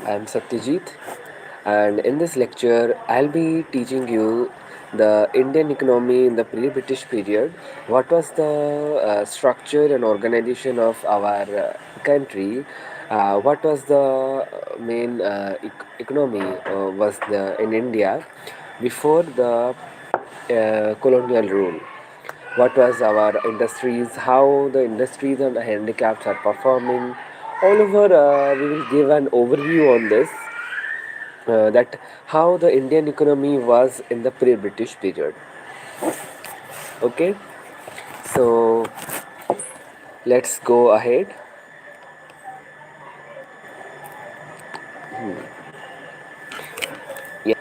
I'm Satyajit, and in this lecture, I'll be teaching you the Indian economy in the pre-British period. What was the structure and organization of our country? What was the main economy was the in India before the colonial rule? What was our industries, how the industries and handicaps are performing. All over, we will give an overview on this, that how the Indian economy was in the pre-British period. Okay, so let's go ahead. Yeah,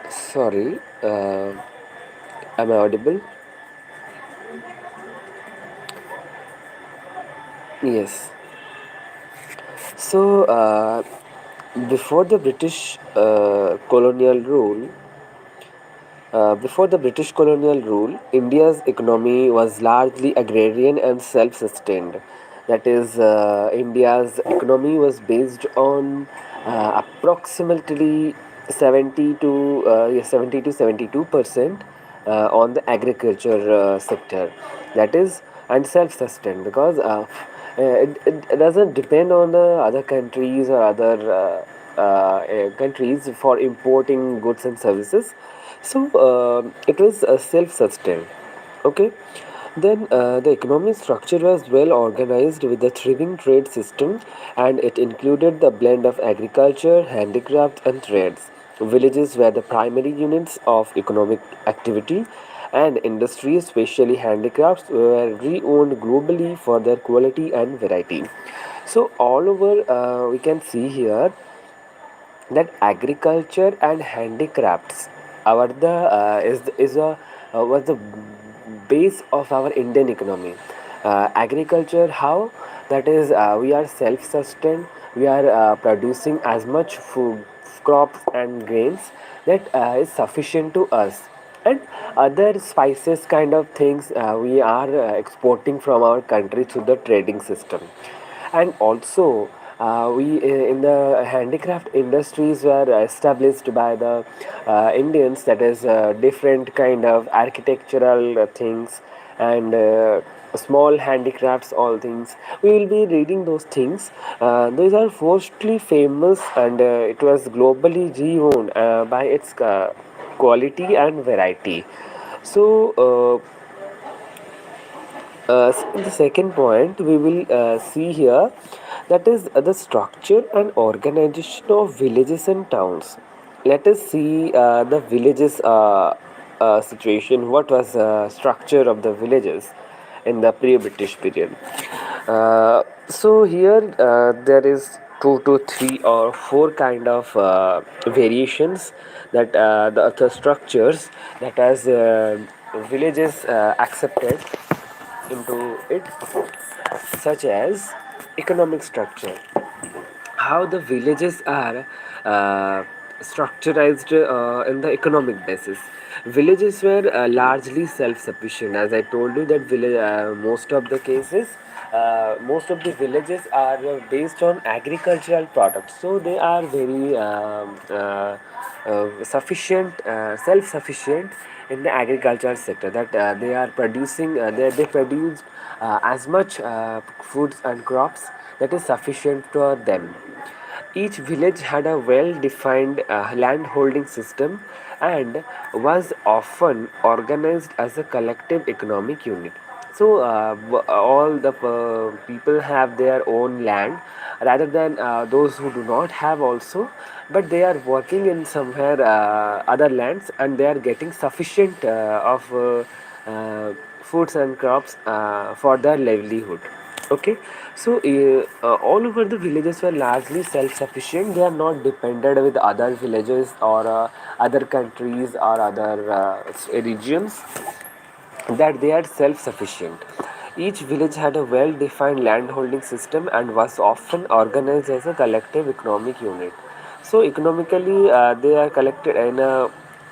sorry, am I audible? Yes. So, before the British before the British colonial rule, India's economy was largely agrarian and self sustained. That is, India's economy was based on approximately 70 to 72% on the agriculture sector. That is, and self sustained, because it doesn't depend on the other countries or other countries for importing goods and services. So it was self-sustained. Okay. Then the economic structure was well organized with a thriving trade system, and it included the blend of agriculture, handicrafts, and trades. Villages were the primary units of economic activity, and industries, especially handicrafts, were re-owned globally for their quality and variety. So all over, we can see here that agriculture and handicrafts are the is a was the base of our Indian economy. Agriculture, how? That is, we are self-sustained. We are producing as much food, crops and grains that is sufficient to us, and other spices kind of things we are exporting from our country through the trading system. And also, we in the handicraft industries were established by the Indians, that is different kind of architectural things, and small handicrafts, all things we will be reading those things. These are mostly famous, and it was globally renowned by its quality and variety. So the second point we will see here, that is the structure and organization of villages and towns. Let us see the villages situation. What was the structure of the villages in the pre-British period? So here there is two to three or four kind of variations, that the structures that as villages accepted into it, such as economic structure, how the villages are structurized in the economic basis. Villages were largely self-sufficient, as I told you that most of the cases, most of the villages are based on agricultural products, so they are very sufficient, self-sufficient in the agricultural sector, that they are producing, they produce as much foods and crops that is sufficient for them. Each village had a well defined land holding system and was often organized as a collective economic unit. So, all the people have their own land rather than those who do not have also, but they are working in somewhere other lands, and they are getting sufficient of foods and crops for their livelihood. Okay, so all over the villages were largely self-sufficient. They are not dependent with other villages or other countries or other regions, that they are self-sufficient. Each village had a well-defined landholding system and was often organized as a collective economic unit. So economically, they are collected in a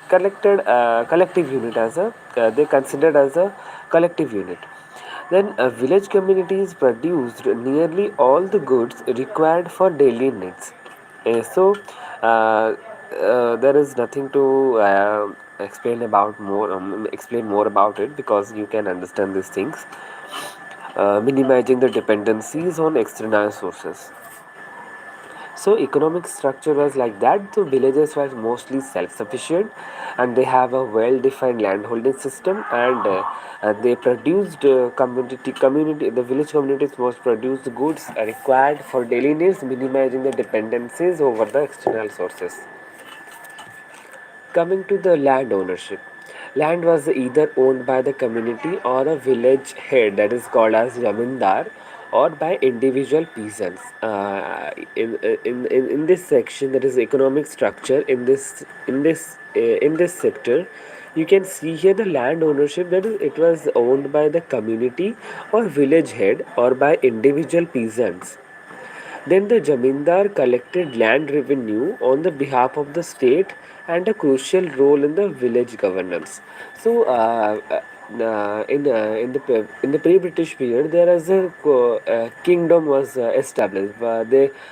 collective unit, as a they considered as a collective unit. Then village communities produced nearly all the goods required for daily needs. So there is nothing to explain more about it, because you can understand these things. Minimizing the dependencies on external sources. So economic structure was like that. The villages were mostly self-sufficient, and they have a well-defined landholding system, and they produced community. The village communities most produced goods required for daily needs, minimizing the dependencies over the external sources. Coming to the land ownership, land was either owned by the community or a village head, that is called as jamindar, or by individual peasants. In this section, that is economic structure, in this sector, you can see here the land ownership, that is it was owned by the community or village head or by individual peasants. Then the Jamindar collected land revenue on the behalf of the state and a crucial role in the village governance. So, in the pre-British period, there is a kingdom was established.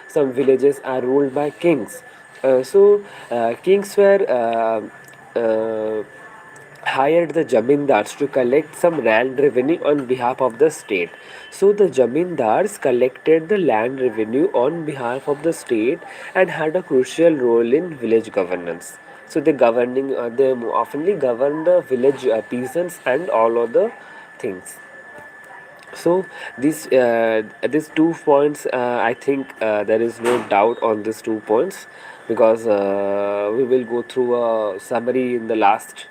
Some villages are ruled by kings. Kings were hired the jamindars to collect some land revenue on behalf of the state. So the jamindars collected the land revenue on behalf of the state and had a crucial role in village governance. So they oftenly govern the village peasants and all other things. So these 2 points, I think there is no doubt on these 2 points, because we will go through a summary in the last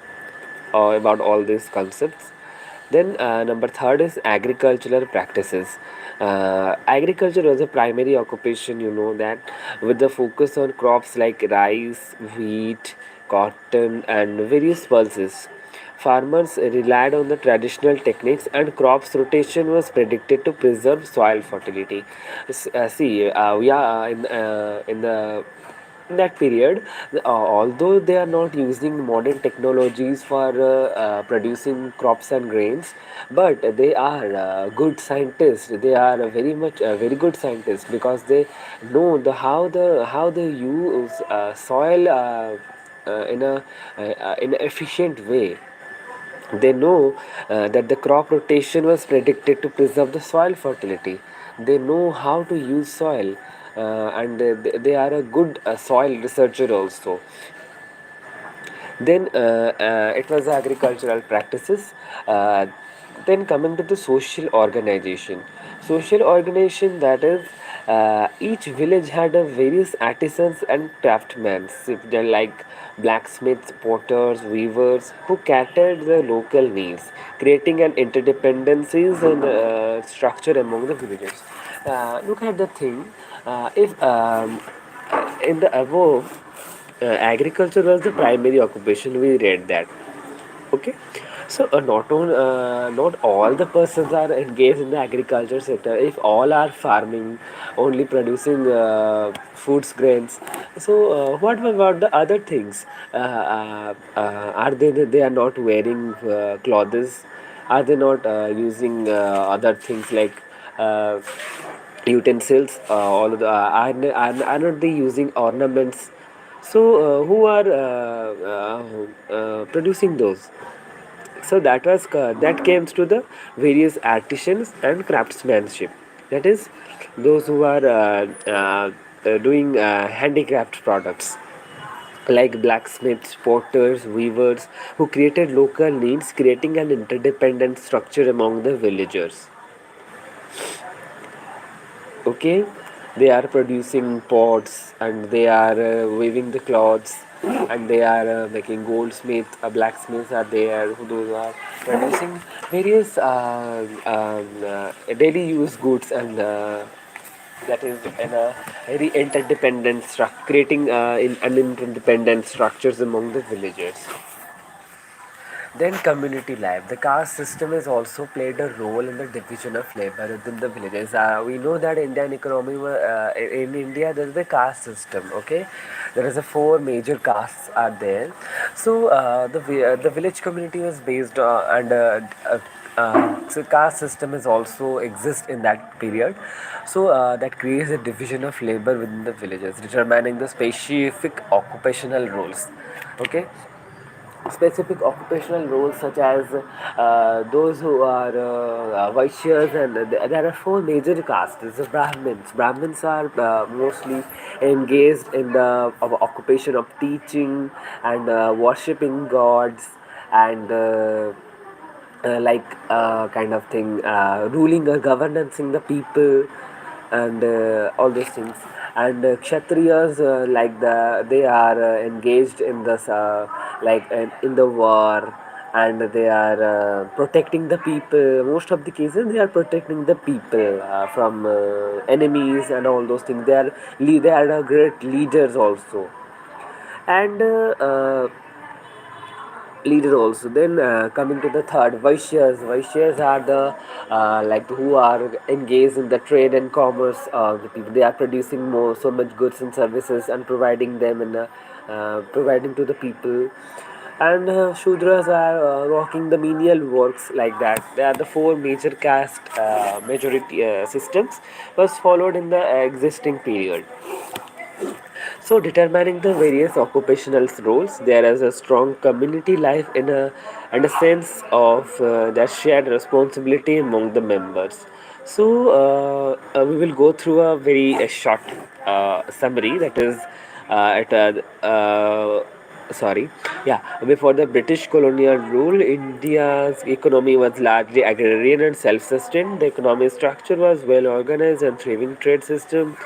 about all these concepts. Then number third is agricultural practices. Agriculture was a primary occupation, you know that, with the focus on crops like rice, wheat, cotton, and various pulses. Farmers relied on the traditional techniques, and crops rotation was predicted to preserve soil fertility. We are in that period, although they are not using modern technologies for producing crops and grains, but they are good scientists. They are very good scientists, because they know how they use soil in an efficient way. They know that the crop rotation was predicted to preserve the soil fertility. They know how to use soil, and they are a good soil researcher also. Then it was agricultural practices. Uh, then coming to the social organization. Social organization, that is, each village had a various artisans and craftsmen, they're like blacksmiths, potters, weavers, who catered the local needs, creating an interdependencies and structure among the villagers. Look at the thing. If In the above, agriculture was the primary occupation, we read that. Okay, so not all the persons are engaged in the agriculture sector. If all are farming, only producing foods, grains, so what about the other things? Are they are not wearing clothes? Are they not using other things like utensils? All of the are not they using ornaments? So who are producing those? So that came to the various artisans and craftsmanship, that is, those who are doing handicraft products, like blacksmiths, potters, weavers, who created local needs, creating an interdependent structure among the villagers. Okay, they are producing pots, and they are weaving the cloths, and they are making goldsmith, blacksmiths are there, who those are producing various daily use goods, and that is in a very interdependent structure, creating an interdependent structures among the villagers. Then community life. The caste system has also played a role in the division of labor within the villages. We know that Indian economy, in India, there is a caste system. Okay, there is a four major castes are there. So the village community was based on and So caste system is also exist in that period. So that creates a division of labor within the villages, determining the specific occupational roles. Okay, specific occupational roles such as those who are Vaishyas, and there are four major castes. The Brahmins. Brahmins are mostly engaged in the occupation of teaching and worshipping gods and kind of thing, ruling or governancing the people and all those things. And kshatriyas, they are engaged in this in the war, and they are protecting the people. Most of the cases they are protecting the people from enemies and all those things. They are great leaders also. And leader also. Then coming to the third, Vaishyas. Vaishyas are the who are engaged in the trade and commerce. The people, they are producing more so much goods and services and providing them and providing to the people. And Shudras are working the menial works like that. They are the four major caste majority systems was followed in the existing period. So, determining the various occupational roles, there is a strong community life and a sense of their shared responsibility among the members. So, we will go through a very short summary, that is, at sorry, yeah, before the British colonial rule, India's economy was largely agrarian and self-sustained. The economic structure was well organized and thriving trade system,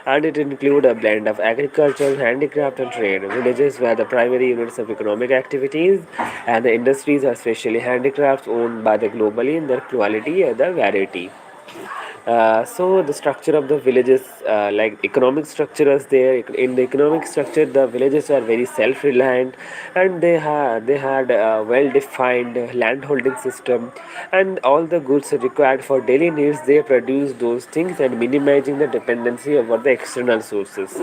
and it included a blend of agriculture, handicraft, and trade. Villages were the primary units of economic activities, and the industries, especially handicrafts, owned by the globally in their quality and the variety. So the structure of the villages, like economic structure is there. In the economic structure, the villages are very self-reliant, and they had a well-defined land-holding system, and all the goods required for daily needs they produce those things and minimizing the dependency over the external sources.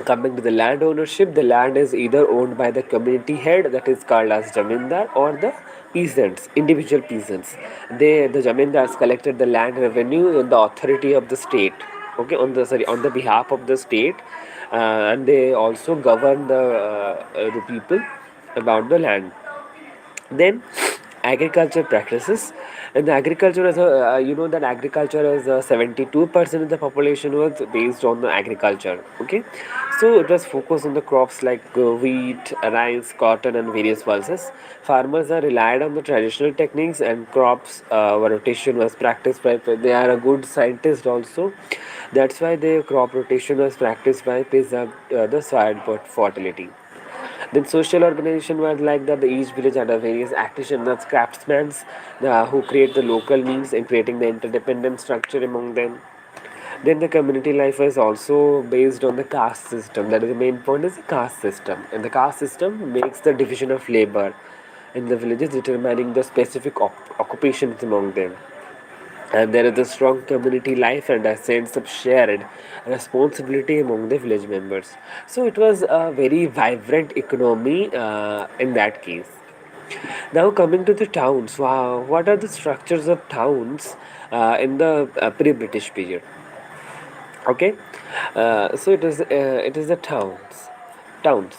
Coming to the land ownership, the land is either owned by the community head, that is called as Jamindar, or the peasants, individual peasants. The Jamindars collected the land revenue in the authority of the state. Okay, on the behalf of the state, and they also govern the people about the land. Then agriculture practices. And the agriculture is you know that agriculture is 72% of the population was based on the agriculture. Okay, so it was focused on the crops like wheat, rice, cotton, and various pulses. Farmers are relied on the traditional techniques, and crops rotation was practiced by, they are a good scientist also. That's why the crop rotation was practiced by preserve the soil fertility. Then social organization was like that the each village had a various artisans as craftsmen who create the local means and creating the interdependent structure among them. Then the community life is also based on the caste system. That is the main point is the caste system. And the caste system makes the division of labor in the villages determining the specific occupations among them. And there is a strong community life and a sense of shared responsibility among the village members. So it was a very vibrant economy in that case. Now coming to the towns, wow, what are the structures of towns in the pre-British period? Okay, so it is the towns,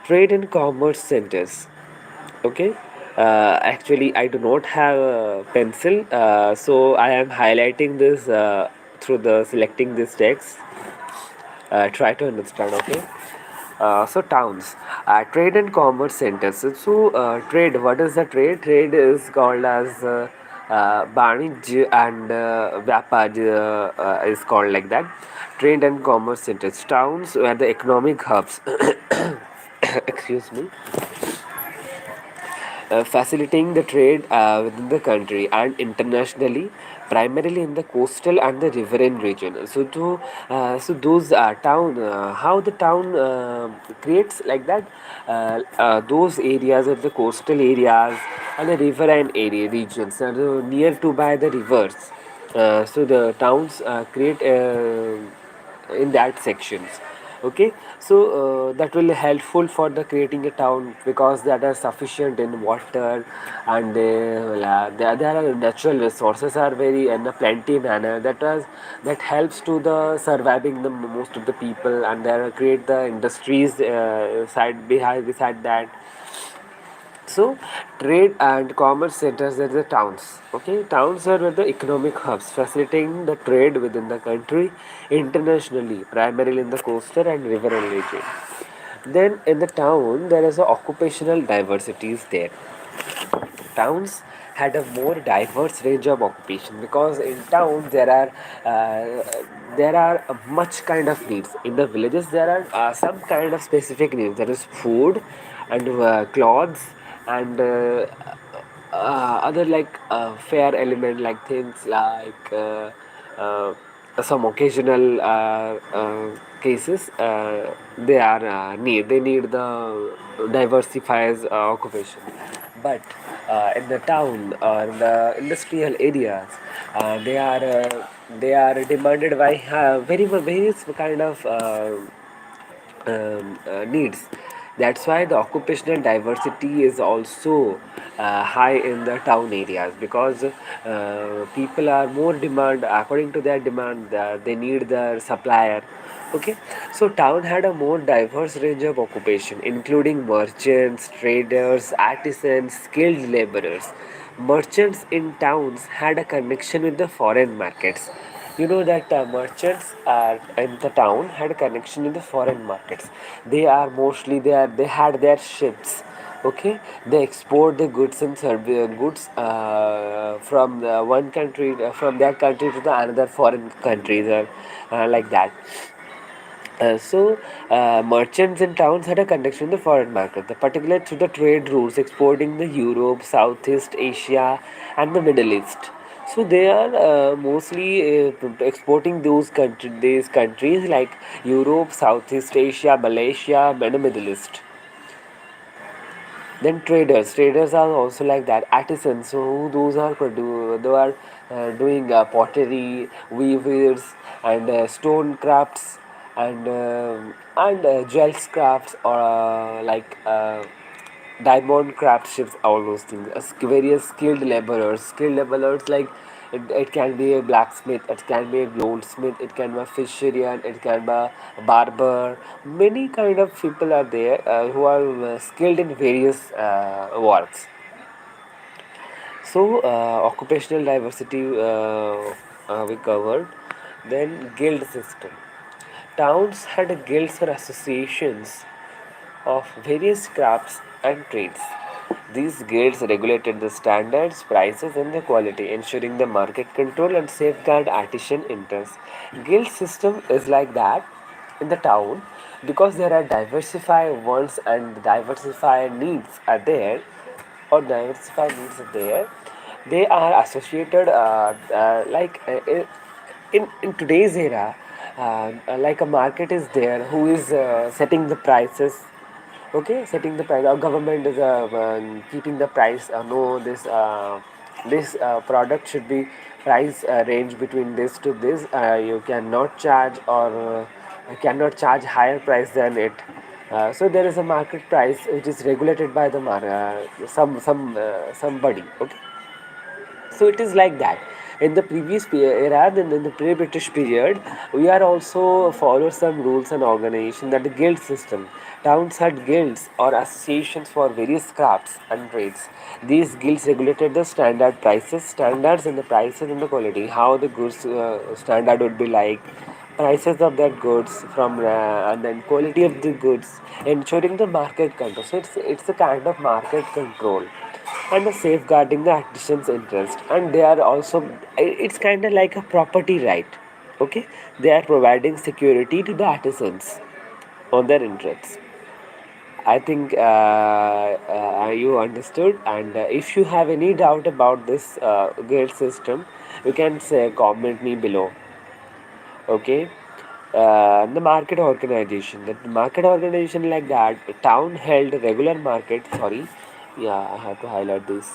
trade and commerce centers. Okay, actually I do not have a pencil, so I am highlighting this through the selecting this text. Try to understand. Okay, so towns, trade and commerce centers. So trade, what is the trade? Trade is called as Banij, and Vyapar is called like that. Trade and commerce centers, towns were the economic hubs. Excuse me. Facilitating the trade within the country and internationally, primarily in the coastal and the riverine region. So those town, how the town creates like that, those areas of the coastal areas and the riverine area regions are near to by the rivers. So the towns create in that sections. Okay, so that will helpful for the creating a town because that are sufficient in water, and there are natural resources are very in a plenty manner that helps to the surviving the most of the people, and there create the industries side behind beside that. So, trade and commerce centers are the towns. Okay, towns are the economic hubs, facilitating the trade within the country, internationally, primarily in the coastal and riverine region. Then, in the town, there is a occupational diversities there. Towns had a more diverse range of occupation because in towns there are much kind of needs. In the villages there are some kind of specific needs. There is food and clothes and other like fair element like things like uh, some occasional cases they need the diversifies occupation. But in the town or in the industrial areas, they are demanded by various kind of needs. That's why the occupational diversity is also high in the town areas because people are more demand according to their demand. They need their supplier. Okay, so town had a more diverse range of occupation, including merchants, traders, artisans, skilled laborers. Merchants in towns had a connection with the foreign markets. You know that merchants are in the town had a connection with the foreign markets. They are mostly they had their ships. Okay, they export the goods and goods from the one country from their country to the another foreign countries or like that. Merchants in towns had a connection with the foreign market, the particular through the trade routes exporting the Europe, Southeast Asia, and the Middle East. So they are mostly exporting these countries like Europe, Southeast Asia, Malaysia, and the Middle East. Then traders are also like that. Artisans, so those are they are doing pottery, weavers, and stone crafts, and gels crafts or diamond craftships, all those things. Various skilled laborers like it can be a blacksmith, it can be a goldsmith, it can be a fisherman, it can be a barber. Many kind of people are there who are skilled in various works. So occupational diversity we covered. Then guild system. Towns had guilds or associations of various crafts and trades. These guilds regulated the standards, prices, and the quality, ensuring the market control and safeguard artisan interests. Guild system is like that in the town because there are diversified wants and diversified needs are there, or diversified needs are there. They are associated in today's era, like a market is there who is setting the prices. Okay, setting the price. Our government is keeping the price. No, this product should be price range between this to this. You cannot charge or cannot charge higher price than it. So there is a market price which is regulated by the somebody. Okay, so it is like that. In the previous era, then in the pre-British period, we are also follow some rules and organization that the guild system. Towns had guilds or associations for various crafts and trades. These guilds regulated the standard prices, standards in the prices and the quality, how the goods standard would be like, prices of that goods from and then quality of the goods, ensuring the market control. So it's a kind of market control and the safeguarding the artisan's interest, and they are also it's kind of like a property right. Okay, they are providing security to the artisans on their interests. I think you understood, and if you have any doubt about this guild system, you can say comment me below. Okay, the market organization. The market organization like that. Town held regular market. Sorry, yeah, I have to highlight this.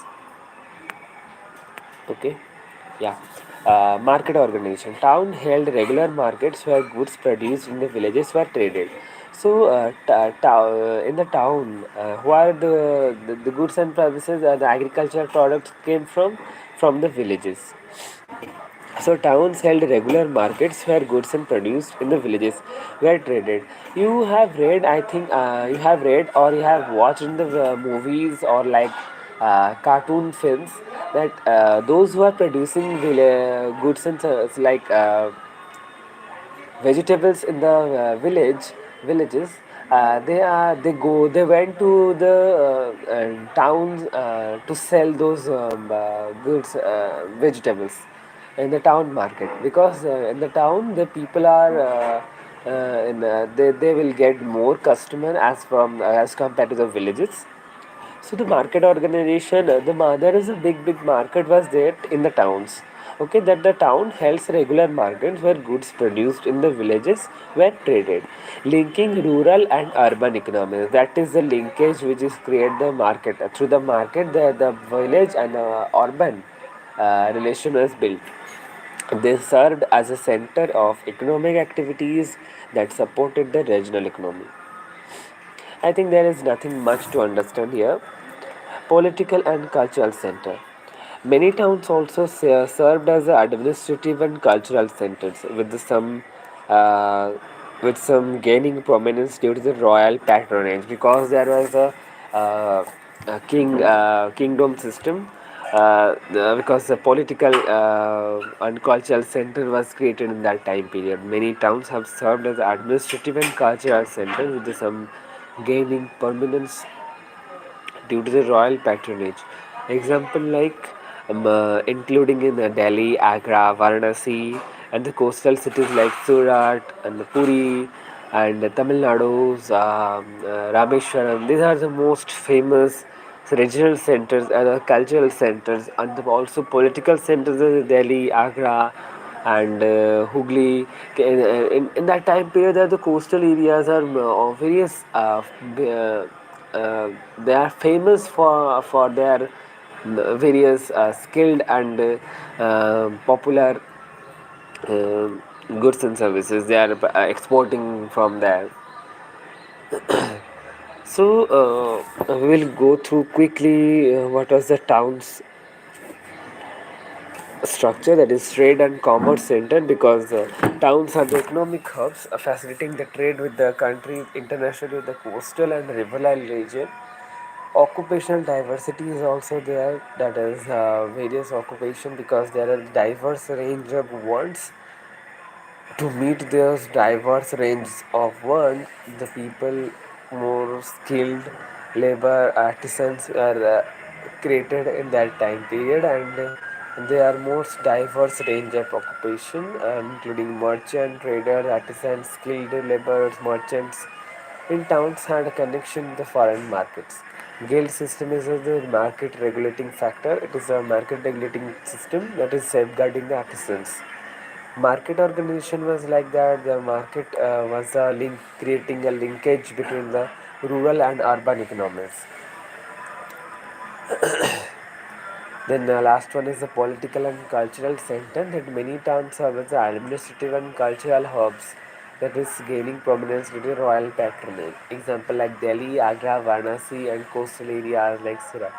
Okay, yeah. Market organization. Town held regular markets where goods produced in the villages were traded. So, in the town, where the goods and services, the agricultural products came from the villages. So towns held regular markets where goods and produce in the villages were traded. You have read, I think, you have read or you have watched in the movies or like cartoon films that those who are producing goods and like vegetables in the villages, they went to the towns to sell those goods, vegetables in the town market, because in the town the people are they will get more customer as compared to the villages. So the market organization, there is a big market was there in the towns. Okay, that the town holds regular markets where goods produced in the villages were traded, linking rural and urban economies. That is the linkage which is create the market. Through the market, the village and urban relation was built. They served as a center of economic activities that supported the regional economy. I think there is nothing much to understand here. Political and cultural center. Many towns also served as administrative and cultural centers, uh, with some gaining prominence due to the royal patronage, because there was a kingdom system. Because the political and cultural center was created in that time period. Many towns have served as administrative and cultural centers with some gaining prominence due to the royal patronage. Example like including in Delhi, Agra, Varanasi, and the coastal cities like Surat and Puri and Tamil Nadu's Rameshwaram. These are the most famous regional centers and cultural centers, and also political centers in Delhi, Agra, and Hooghly. In that time period, the coastal areas are various. They are famous for their various skilled and popular uh, goods and services. They are exporting from there. So we will go through quickly what was the town's structure, that is trade and commerce center, because towns are the economic hubs facilitating the trade with the country internationally with the coastal and riverine region. Occupational diversity is also there, that is various occupation, because there are diverse range of wants. To meet this diverse range of work, the people more skilled labor artisans are created in that time period, and they are most diverse range of occupation, including merchant, trader, artisans, skilled laborers, merchants. In towns had a connection with the foreign markets. Guild system is the market regulating factor. It is a market regulating system that is safeguarding the artisans. Market organization was like that. The market was a link, creating a linkage between the rural and urban economies. Then the last one is the political and cultural center, that many towns serve as the administrative and cultural hubs, that is gaining prominence with royal patronage. Example like Delhi, Agra, Varanasi, and coastal areas like Surat.